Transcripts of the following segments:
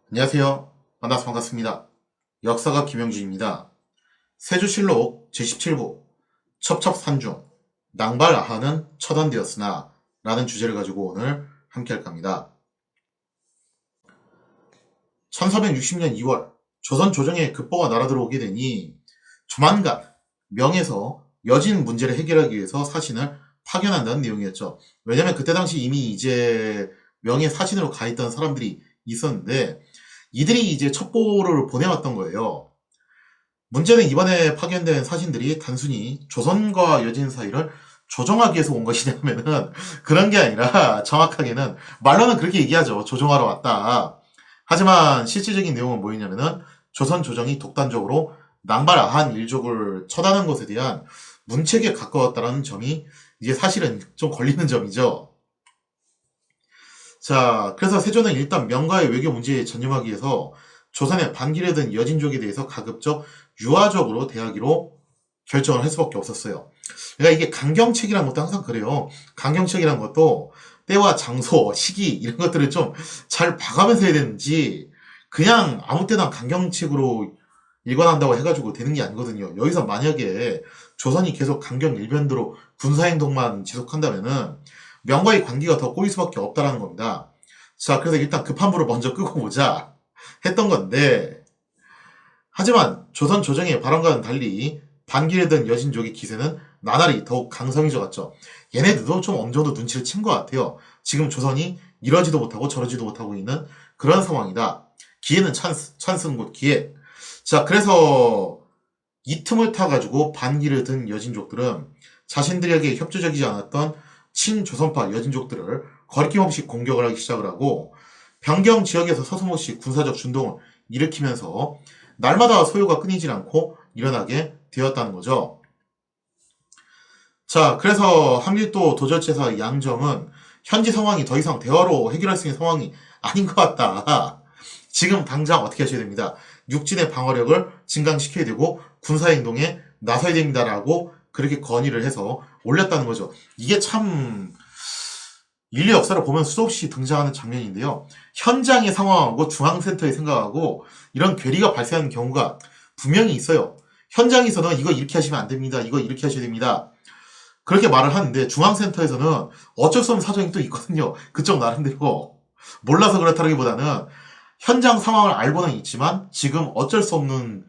안녕하세요. 만나서 반갑습니다. 역사가 김영준입니다. 세주실록 제17부 첩첩산중 낭발아하는 처단되었으나 라는 주제를 가지고 오늘 함께 할 겁니다. 1460년 2월 조선 조정에 급보가 날아들어오게 되니 조만간 명에서 여진 문제를 해결하기 위해서 사신을 파견한다는 내용이었죠. 왜냐면 그때 당시 이미 이제 명의 사신으로 가 있던 사람들이 있었는데 이들이 이제 첩보를 보내왔던 거예요. 문제는 이번에 파견된 사신들이 단순히 조선과 여진 사이를 조정하기 위해서 온 것이냐면은 그런 게 아니라 정확하게는 말로는 그렇게 얘기하죠. 조정하러 왔다. 하지만 실질적인 내용은 뭐였냐면은 조선 조정이 독단적으로 낭발아한 일족을 처단한 것에 대한 문책에 가까웠다는 점이 이제 사실은 좀 걸리는 점이죠. 자, 그래서 세조는 일단 명가의 외교 문제에 전념하기 위해서 조선의 반기를 든 여진족에 대해서 가급적 유화적으로 대하기로 결정을 할 수밖에 없었어요. 그러니까 이게 강경책이란 것도 항상 그래요. 강경책이란 것도 때와 장소, 시기 이런 것들을 좀 잘 봐가면서 해야 되는지 그냥 아무 때나 강경책으로 일관한다고 해가지고 되는 게 아니거든요. 여기서 만약에 조선이 계속 강경 일변도로 군사행동만 지속한다면은 명과의 관계가 더 꼬일 수밖에 없다라는 겁니다. 자, 그래서 일단 급한 불을 먼저 끄고 보자 했던 건데, 하지만 조선 조정의 바람과는 달리 반기를 든 여진족의 기세는 나날이 더욱 강성해져 갔죠. 얘네들도 좀 어느 정도 눈치를 챈 것 같아요. 지금 조선이 이러지도 못하고 저러지도 못하고 있는 그런 상황이다. 기회는 찬스는 곧 기회. 자, 그래서 이 틈을 타가지고 반기를 든 여진족들은 자신들에게 협조적이지 않았던 친조선파 여진족들을 거리낌 없이 공격을 하기 시작을 하고 변경 지역에서 서슴없이 군사적 준동을 일으키면서 날마다 소요가 끊이질 않고 일어나게 되었다는 거죠. 자, 그래서 한길도 도절제사 양정은 현지 상황이 더 이상 대화로 해결할 수 있는 상황이 아닌 것 같다. 지금 당장 어떻게 하셔야 됩니다. 육진의 방어력을 증강시켜야 되고 군사행동에 나서야 됩니다라고 그렇게 건의를 해서 올렸다는 거죠. 이게 참 인류 역사를 보면 수없이 등장하는 장면인데요. 현장의 상황하고 중앙센터의 생각하고 이런 괴리가 발생하는 경우가 분명히 있어요. 현장에서는 이거 이렇게 하시면 안 됩니다. 이거 이렇게 하셔야 됩니다. 그렇게 말을 하는데 중앙센터에서는 어쩔 수 없는 사정이 또 있거든요. 그쪽 나름대로. 몰라서 그렇다기보다는 현장 상황을 알고는 있지만 지금 어쩔 수 없는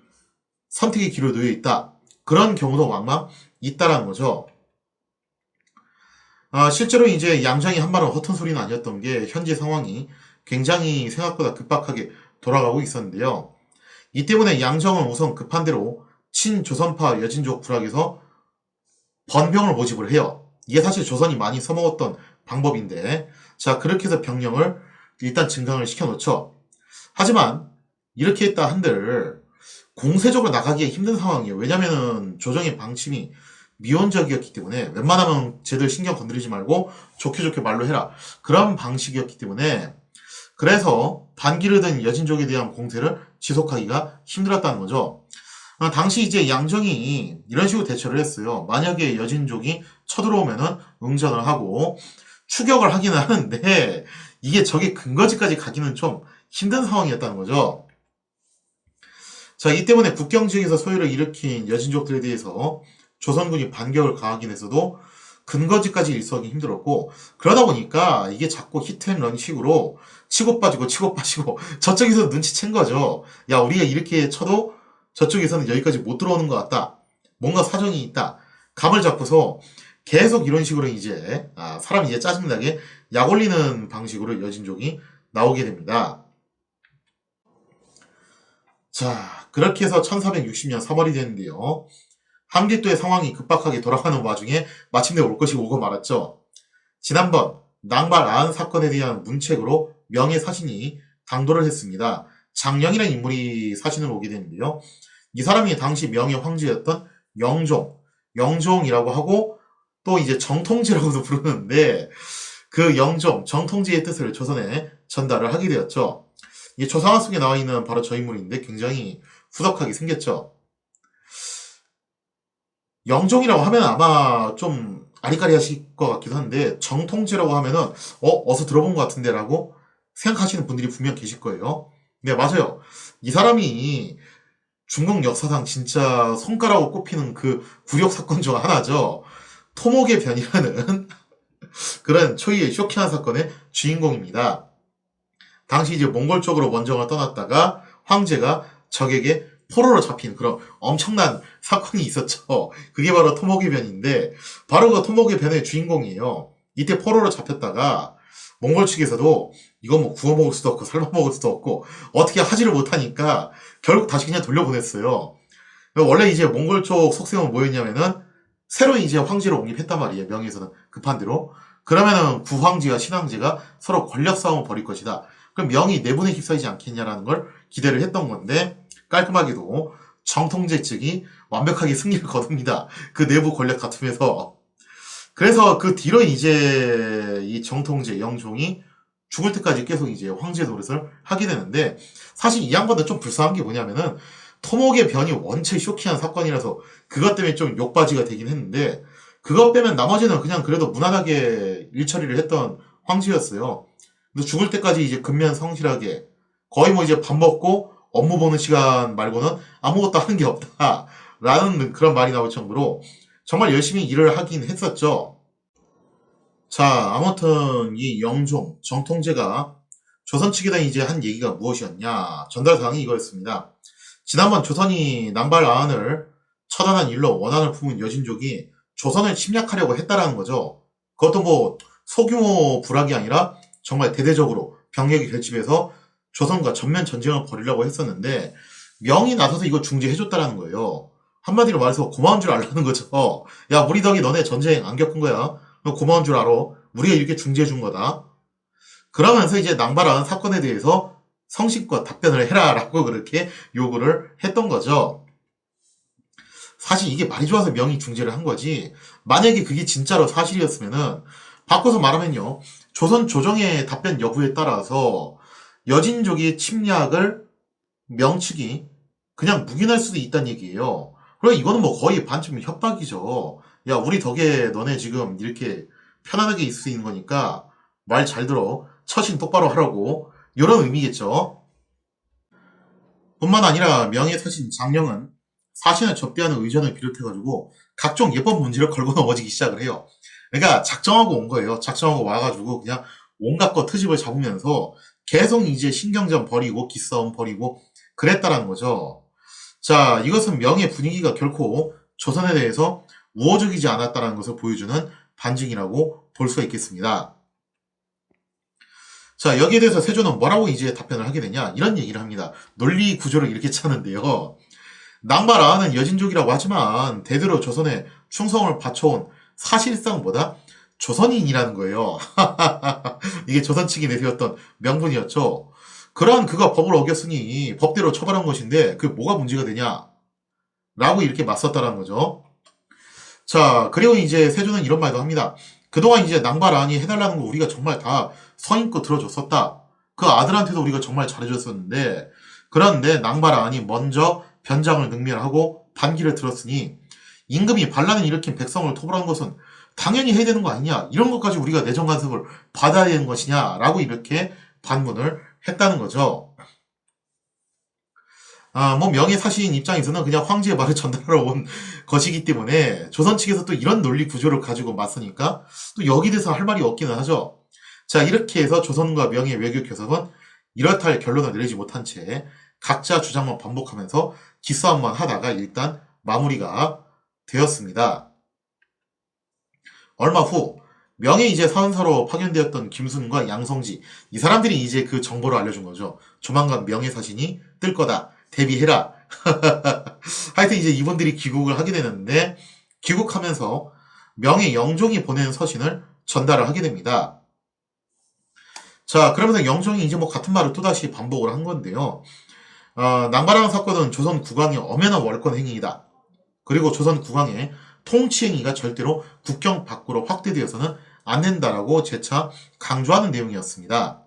선택의 기로에 놓여 있다. 그런 경우도 왕왕 있다라는 거죠. 실제로 이제 양정이 한 말은 허튼 소리는 아니었던 게 현재 상황이 굉장히 생각보다 급박하게 돌아가고 있었는데요. 이 때문에 양정은 우선 급한 대로 친조선파 여진족 부락에서 번병을 모집을 해요. 이게 사실 조선이 많이 써먹었던 방법인데, 자, 그렇게 해서 병력을 일단 증강을 시켜놓죠. 하지만 이렇게 했다 한들 공세적으로 나가기에 힘든 상황이에요. 왜냐면은 조정의 방침이 미온적이었기 때문에 웬만하면 쟤들 신경 건드리지 말고 좋게 좋게 말로 해라. 그런 방식이었기 때문에 그래서 반기를 든 여진족에 대한 공세를 지속하기가 힘들었다는 거죠. 당시 이제 양정이 이런 식으로 대처를 했어요. 만약에 여진족이 쳐들어오면은 응전을 하고 추격을 하기는 하는데 이게 적의 근거지까지 가기는 좀 힘든 상황이었다는 거죠. 자, 이 때문에 국경 지역에서 소요를 일으킨 여진족들에 대해서 조선군이 반격을 가하긴 했어도 근거지까지 일수하기 힘들었고 그러다 보니까 이게 자꾸 히트앤런 식으로 치고 빠지고 치고 빠지고 저쪽에서 눈치챈 거죠. 야, 우리가 이렇게 쳐도 저쪽에서는 여기까지 못 들어오는 것 같다. 뭔가 사정이 있다. 감을 잡고서 계속 이런 식으로 이제 사람이 이제 짜증나게 약 올리는 방식으로 여진족이 나오게 됩니다. 자, 그렇게 해서 1460년 3월이 되는데요. 함길도의 상황이 급박하게 돌아가는 와중에 마침내 올 것이 오고 말았죠. 지난번 낭발 아한 사건에 대한 문책으로 명예사신이 당도를 했습니다. 장령이라는 인물이 사신으로 오게 되는데요. 이 사람이 당시 명예 황제였던 영종이라고 하고 또 이제 정통제라고도 부르는데 그 정통제의 뜻을 조선에 전달을 하게 되었죠. 이 조상화 속에 나와 있는 바로 저 인물인데 굉장히 후덕하게 생겼죠. 영종이라고 하면 아마 좀 아리까리 하실 것 같기도 한데 정통제라고 하면은 어서 들어본 것 같은데 라고 생각하시는 분들이 분명 계실 거예요. 네, 맞아요. 이 사람이 중국 역사상 진짜 손가락으로 꼽히는 그 굴욕 사건 중 하나죠. 토목의 변이라는 그런 초유의 쇼킹한 사건의 주인공입니다. 당시 이제 몽골 쪽으로 원정을 떠났다가 황제가 적에게 포로로 잡힌 그런 엄청난 사건이 있었죠. 그게 바로 토목의 변인데 바로 그 토목의 변의 주인공이에요. 이때 포로로 잡혔다가 몽골 측에서도 이거 뭐 구워 먹을 수도 없고 삶아 먹을 수도 없고 어떻게 하지를 못하니까 결국 다시 그냥 돌려보냈어요. 원래 이제 몽골 쪽 속셈은 뭐였냐면은 새로 이제 황제로 옹립했단 말이에요. 명예에서는 급한 대로. 그러면은 구황제와 신황제가 서로 권력 싸움을 벌일 것이다. 그럼 명이 내분에 휩싸이지 않겠냐라는 걸 기대를 했던 건데 깔끔하게도 정통제 측이 완벽하게 승리를 거둡니다. 그 내부 권력 다툼에서. 그래서 그 뒤로 이제 이 정통제 영종이 죽을 때까지 계속 이제 황제 노릇을 하게 되는데 사실 이 양반도 좀 불쌍한 게 뭐냐면은 토목의 변이 원체 쇼킹한 사건이라서 그것 때문에 좀 욕바지가 되긴 했는데 그것 빼면 나머지는 그냥 그래도 무난하게 일처리를 했던 황제였어요. 근데 죽을 때까지 이제 근면 성실하게 거의 뭐 이제 밥 먹고 업무 보는 시간 말고는 아무것도 하는 게 없다라는 그런 말이 나올 정도로 정말 열심히 일을 하긴 했었죠. 자, 아무튼 이 영종, 정통제가 조선 측에다 이제 한 얘기가 무엇이었냐? 전달 사항이 이거였습니다. 지난번 조선이 남발아안을 처단한 일로 원한을 품은 여진족이 조선을 침략하려고 했다라는 거죠. 그것도 뭐 소규모 불락이 아니라 정말 대대적으로 병력이 결집해서 조선과 전면 전쟁을 벌이려고 했었는데 명이 나서서 이거 중지해줬다라는 거예요. 한마디로 말해서 고마운 줄 알라는 거죠. 야, 우리 덕이 너네 전쟁 안 겪은 거야. 너 고마운 줄 알아. 우리가 이렇게 중지해준 거다. 그러면서 이제 낭발한 사건에 대해서 성실과 답변을 해라라고 그렇게 요구를 했던 거죠. 사실 이게 말이 좋아서 명의 중재를 한 거지. 만약에 그게 진짜로 사실이었으면은 바꿔서 말하면요. 조선 조정의 답변 여부에 따라서 여진족의 침략을 명측이 그냥 묵인할 수도 있다는 얘기예요. 그래 이거는 뭐 거의 반쯤 협박이죠. 야 우리 덕에 너네 지금 이렇게 편안하게 있을 수 있는 거니까 말 잘 들어. 처신 똑바로 하라고. 이런 의미겠죠. 뿐만 아니라 명예사신 장령은 사신을 접대하는 의전을 비롯해가지고 각종 예법 문제를 걸고 넘어지기 시작을 해요. 그러니까 작정하고 온 거예요. 작정하고 와가지고 그냥 온갖 거 트집을 잡으면서 계속 이제 신경전 벌이고 기싸움 벌이고 그랬다라는 거죠. 자, 이것은 명예 분위기가 결코 조선에 대해서 우호적이지 않았다는 것을 보여주는 반증이라고 볼 수가 있겠습니다. 자, 여기에 대해서 세조는 뭐라고 이제 답변을 하게 되냐? 이런 얘기를 합니다. 논리 구조를 이렇게 짜는데요. 낭바라는 여진족이라고 하지만 대대로 조선에 충성을 바쳐온 사실상 뭐다? 조선인이라는 거예요. 이게 조선 측이 내세웠던 명분이었죠. 그러한 그가 법을 어겼으니 법대로 처벌한 것인데 그게 뭐가 문제가 되냐? 라고 이렇게 맞섰다라는 거죠. 자, 그리고 이제 세조는 이런 말도 합니다. 그동안 이제 낭바라니 해달라는 거 우리가 정말 다 성의껏 들어줬었다. 그 아들한테도 우리가 정말 잘해줬었는데, 그런데 낭바라니 먼저 변장을 능멸하고 반기를 들었으니, 임금이 반란을 일으킨 백성을 토벌한 것은 당연히 해야 되는 거 아니냐? 이런 것까지 우리가 내정 간섭을 받아야 되는 것이냐? 라고 이렇게 반문을 했다는 거죠. 뭐 명예사시인 입장에서는 그냥 황제의 말을 전달하러 온 것이기 때문에 조선 측에서 또 이런 논리 구조를 가지고 맞서니까 또 여기 대해서 할 말이 없기는 하죠. 자, 이렇게 해서 조선과 명예 외교 교섭은 이렇다 할 결론을 내리지 못한 채 각자 주장만 반복하면서 기싸움만 하다가 일단 마무리가 되었습니다. 얼마 후 명예 이제 사은사로 파견되었던 김순과 양성지 이 사람들이 이제 그 정보를 알려준 거죠. 조만간 명예사신이 뜰 거다. 대비해라. 하여튼 이제 이분들이 귀국을 하게 되는데 귀국하면서 명예 영종이 보낸 서신을 전달을 하게 됩니다. 자, 그러면서 영종이 이제 뭐 같은 말을 또다시 반복을 한 건데요. 낭바라는 사건은 조선 국왕의 엄연한 월권 행위이다. 그리고 조선 국왕의 통치 행위가 절대로 국경 밖으로 확대되어서는 안 된다라고 재차 강조하는 내용이었습니다.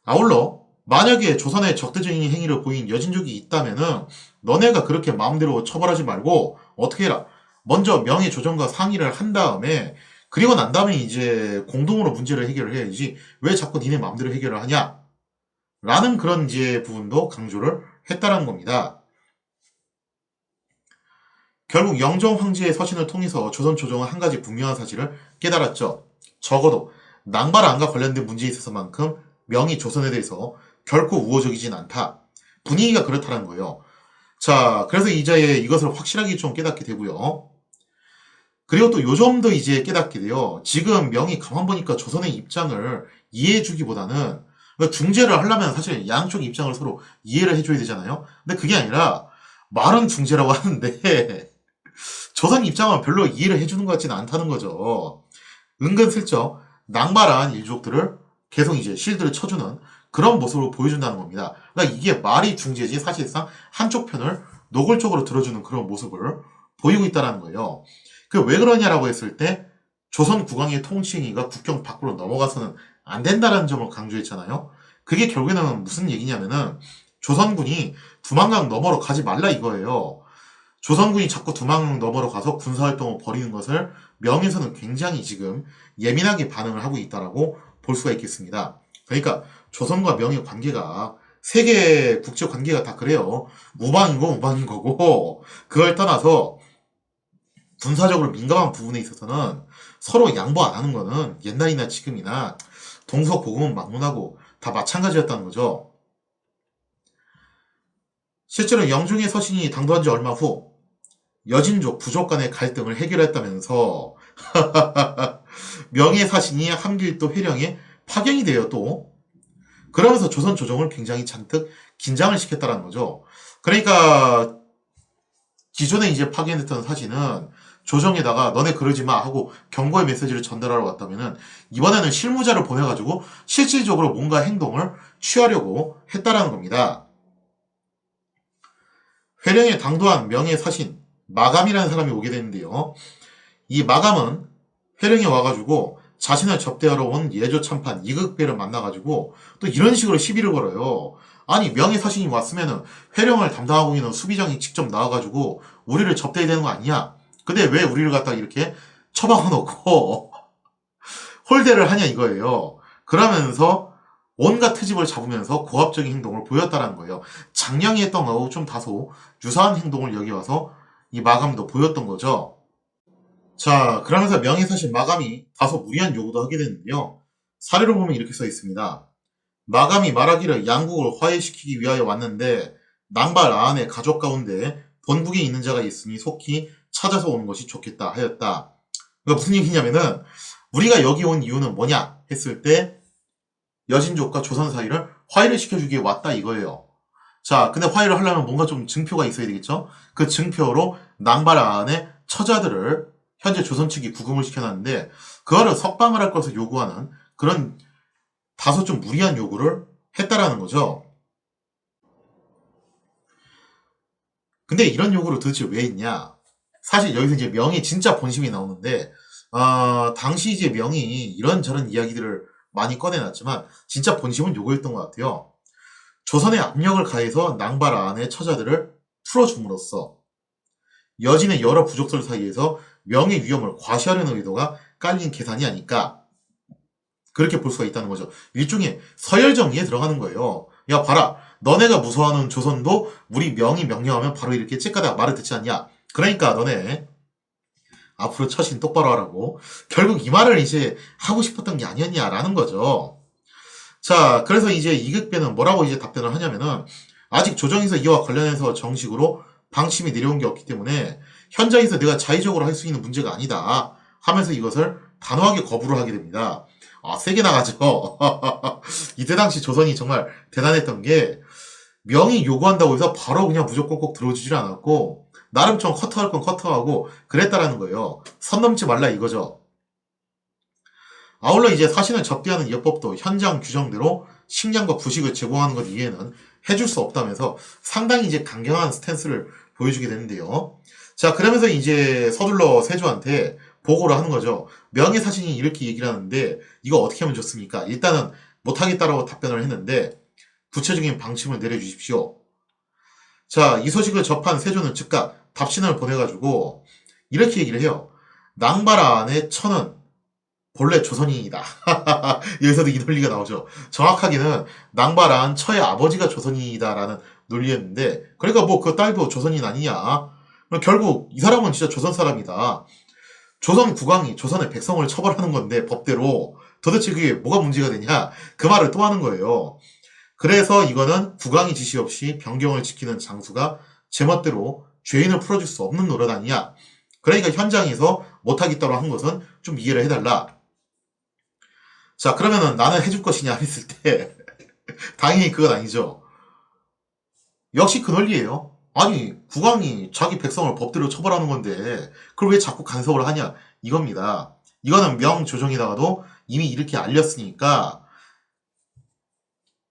아울러 만약에 조선의 적대적인 행위를 보인 여진족이 있다면은 너네가 그렇게 마음대로 처벌하지 말고 어떻게 해라. 먼저 명예조정과 상의를 한 다음에 그리고 난 다음에 이제 공동으로 문제를 해결을 해야지 왜 자꾸 니네 마음대로 해결을 하냐? 라는 그런 이제 부분도 강조를 했다는 겁니다. 결국 영정 황제의 서신을 통해서 조선 조정은 한 가지 분명한 사실을 깨달았죠. 적어도 낭바라안과 관련된 문제에 있어서만큼 명이 조선에 대해서 결코 우호적이진 않다. 분위기가 그렇다는 거예요. 자, 그래서 이제 이것을 확실하게 좀 깨닫게 되고요. 그리고 또 요점도 이제 깨닫게 돼요. 지금 명이 가만 보니까 조선의 입장을 이해해주기보다는 중재를 하려면 사실 양쪽 입장을 서로 이해를 해줘야 되잖아요. 근데 그게 아니라 말은 중재라고 하는데 조선 입장은 별로 이해를 해주는 것 같지는 않다는 거죠. 은근슬쩍 낭만한 일족들을 계속 이제 실드를 쳐주는 그런 모습을 보여준다는 겁니다. 그러니까 이게 말이 중재지 사실상 한쪽 편을 노골적으로 들어주는 그런 모습을 보이고 있다는 거예요. 그 왜 그러냐라고 했을 때 조선 국왕의 통치행위가 국경 밖으로 넘어가서는 안 된다는 점을 강조했잖아요. 그게 결국에는 무슨 얘기냐면은 조선군이 두만강 너머로 가지 말라 이거예요. 조선군이 자꾸 두만강 너머로 가서 군사활동을 벌이는 것을 명에서는 굉장히 지금 예민하게 반응을 하고 있다라고 볼 수가 있겠습니다. 그러니까 조선과 명의 관계가 세계 국제 관계가 다 그래요. 우방이고 우방인 거고 그걸 떠나서 군사적으로 민감한 부분에 있어서는 서로 양보 안 하는 거는 옛날이나 지금이나 동서고금은 막론하고 다 마찬가지였다는 거죠. 실제로 영종의 서신이 당도한 지 얼마 후 여진족, 부족 간의 갈등을 해결했다면서 명예사신이 함길도 회령에 파견이 돼요 또. 그러면서 조선 조정을 굉장히 잔뜩 긴장을 시켰다는 거죠. 그러니까 기존에 이제 파견했던 사신은 조정에다가 너네 그러지 마 하고 경고의 메시지를 전달하러 왔다면은 이번에는 실무자를 보내가지고 실질적으로 뭔가 행동을 취하려고 했다라는 겁니다. 회령에 당도한 명예사신 마감이라는 사람이 오게 되는데요. 이 마감은 회령에 와가지고 자신을 접대하러 온 예조 참판 이극배를 만나가지고 또 이런 식으로 시비를 걸어요. 아니 명예사신이 왔으면은 회령을 담당하고 있는 수비장이 직접 나와가지고 우리를 접대해야 되는 거 아니냐? 근데 왜 우리를 갖다가 이렇게 처박아 놓고 홀대를 하냐 이거예요. 그러면서 온갖 트집을 잡으면서 고압적인 행동을 보였다는 거예요. 장량이 했던 거하고 좀 다소 유사한 행동을 여기 와서 이 마감도 보였던 거죠. 자, 그러면서 명예사신 마감이 다소 무리한 요구도 하게 되는데요. 사례로 보면 이렇게 써 있습니다. 마감이 말하기를 양국을 화해시키기 위하여 왔는데 낭발 아안의 가족 가운데 본국에 있는 자가 있으니 속히 찾아서 오는 것이 좋겠다 하였다. 그러니까 무슨 얘기냐면은 우리가 여기 온 이유는 뭐냐 했을 때 여진족과 조선 사이를 화해를 시켜주기에 왔다 이거예요. 자, 근데 화해를 하려면 뭔가 좀 증표가 있어야 되겠죠? 그 증표로 낭발 아안의 처자들을 현재 조선 측이 구금을 시켜놨는데 그거를 석방을 할 것을 요구하는 그런 다소 좀 무리한 요구를 했다라는 거죠. 근데 이런 요구를 도대체 왜 했냐? 사실 여기서 이제 명의 진짜 본심이 나오는데 당시 이제 명이 이런저런 이야기들을 많이 꺼내놨지만 진짜 본심은 요거였던 것 같아요. 조선의 압력을 가해서 낭발 안의 처자들을 풀어줌으로써 여진의 여러 부족들 사이에서 명의 위험을 과시하려는 의도가 깔린 계산이 아닐까 그렇게 볼 수가 있다는 거죠. 일종의 서열 정리에 들어가는 거예요. 야 봐라 너네가 무서워하는 조선도 우리 명이 명령하면 바로 이렇게 째까다 말을 듣지 않냐. 그러니까 너네 앞으로 처신 똑바로 하라고 결국 이 말을 이제 하고 싶었던 게 아니었냐라는 거죠. 자, 그래서 이제 이극배는 뭐라고 이제 답변을 하냐면은 아직 조정에서 이와 관련해서 정식으로 방침이 내려온 게 없기 때문에 현장에서 내가 자의적으로 할 수 있는 문제가 아니다 하면서 이것을 단호하게 거부를 하게 됩니다. 세게 나가죠. 이때 당시 조선이 정말 대단했던 게 명이 요구한다고 해서 바로 그냥 무조건 꼭 들어주질 않았고 나름 좀 커트할 건 커트하고 그랬다라는 거예요. 선 넘지 말라 이거죠. 아울러 이제 사신을 접대하는 예법도 현장 규정대로 식량과 부식을 제공하는 것 이외에는 해줄 수 없다면서 상당히 이제 강경한 스탠스를 보여주게 되는데요. 자, 그러면서 이제 서둘러 세조한테 보고를 하는 거죠. 명예사신이 이렇게 얘기를 하는데 이거 어떻게 하면 좋습니까? 일단은 못하겠다라고 답변을 했는데 구체적인 방침을 내려주십시오. 자, 이 소식을 접한 세조는 즉각 답신을 보내가지고 이렇게 얘기를 해요. 낭발 안의 천은 본래 조선인이다. 여기서도 이 논리가 나오죠. 정확하게는 낭바란 처의 아버지가 조선인이다라는 논리였는데, 그러니까 뭐 그 딸도 조선인 아니냐. 그럼 결국 이 사람은 진짜 조선 사람이다. 조선 국왕이 조선의 백성을 처벌하는 건데 법대로 도대체 그게 뭐가 문제가 되냐. 그 말을 또 하는 거예요. 그래서 이거는 국왕의 지시 없이 변경을 지키는 장수가 제멋대로 죄인을 풀어줄 수 없는 노릇 아니냐. 그러니까 현장에서 못하겠다고 한 것은 좀 이해를 해달라. 자, 그러면은 나는 해줄 것이냐 했을 때 당연히 그건 아니죠. 역시 그 논리예요. 아니, 국왕이 자기 백성을 법대로 처벌하는 건데 그걸 왜 자꾸 간섭을 하냐 이겁니다. 이거는 명조정에다가도 이미 이렇게 알렸으니까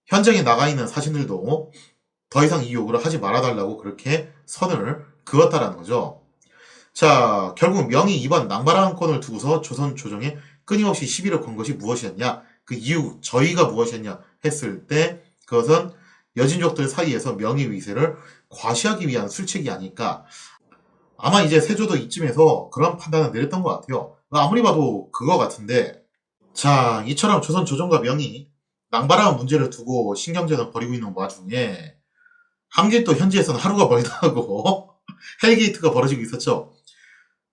현장에 나가 있는 사신들도 더 이상 이 요구를 하지 말아달라고 그렇게 선을 그었다라는 거죠. 자, 결국 명이 이번 낭바라는 건을 두고서 조선 조정에 끊임없이 시비를 건 것이 무엇이었냐? 그 이유, 저희가 무엇이었냐? 했을 때 그것은 여진족들 사이에서 명의 위세를 과시하기 위한 술책이 아닐까. 아마 이제 세조도 이쯤에서 그런 판단을 내렸던 것 같아요. 아무리 봐도 그거 같은데. 자, 이처럼 조선 조정과 명이 낭바라는 문제를 두고 신경전을 벌이고 있는 와중에 한길도 현지에서는 하루가 멀다 하고 헬게이트가 벌어지고 있었죠.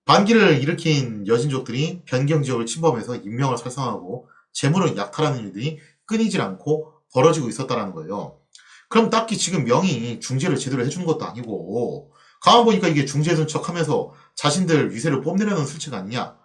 반기를 일으킨 여진족들이 변경 지역을 침범해서 인명을 살상하고 재물을 약탈하는 일들이 끊이질 않고 벌어지고 있었다는 거예요. 그럼 딱히 지금 명이 중재를 제대로 해주는 것도 아니고 가만 보니까 이게 중재해준 척하면서 자신들 위세를 뽐내려는 술책 아니냐.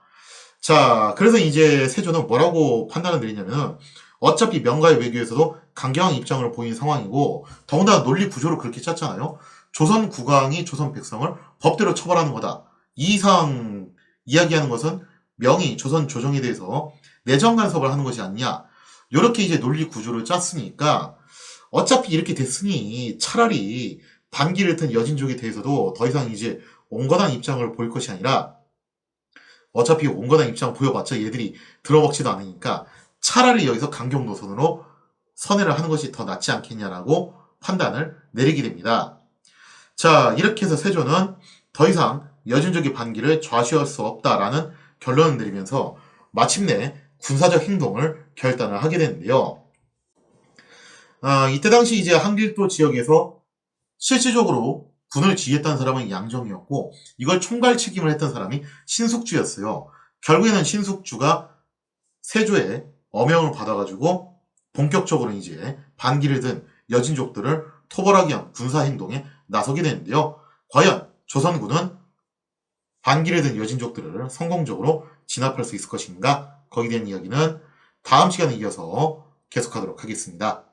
자, 그래서 이제 세조는 뭐라고 판단을 내리냐면 어차피 명가의 외교에서도 강경한 입장을 보인 상황이고 더군다나 논리 구조를 그렇게 짰잖아요. 조선 국왕이 조선 백성을 법대로 처벌하는 거다. 이 이상 이야기하는 것은 명이 조선 조정에 대해서 내정 간섭을 하는 것이 아니냐. 이렇게 이제 논리 구조를 짰으니까 어차피 이렇게 됐으니 차라리 반기를 튼 여진족에 대해서도 더 이상 이제 온건한 입장을 보일 것이 아니라 어차피 온건한 입장 보여봤자 얘들이 들어먹지도 않으니까 차라리 여기서 강경 노선으로 선회를 하는 것이 더 낫지 않겠냐라고 판단을 내리게 됩니다. 자, 이렇게 해서 세조는 더 이상 여진족의 반기를 좌시할 수 없다라는 결론을 내리면서 마침내 군사적 행동을 결단을 하게 되는데요. 이때 당시 이제 한길도 지역에서 실질적으로 군을 지휘했던 사람은 양정이었고 이걸 총괄 책임을 했던 사람이 신숙주였어요. 결국에는 신숙주가 세조의 어명을 받아가지고 본격적으로 이제 반기를 든 여진족들을 토벌하기 위한 군사행동에 나서게 되는데요. 과연 조선군은 반기를 든 여진족들을 성공적으로 진압할 수 있을 것인가? 거기에 대한 이야기는 다음 시간에 이어서 계속하도록 하겠습니다.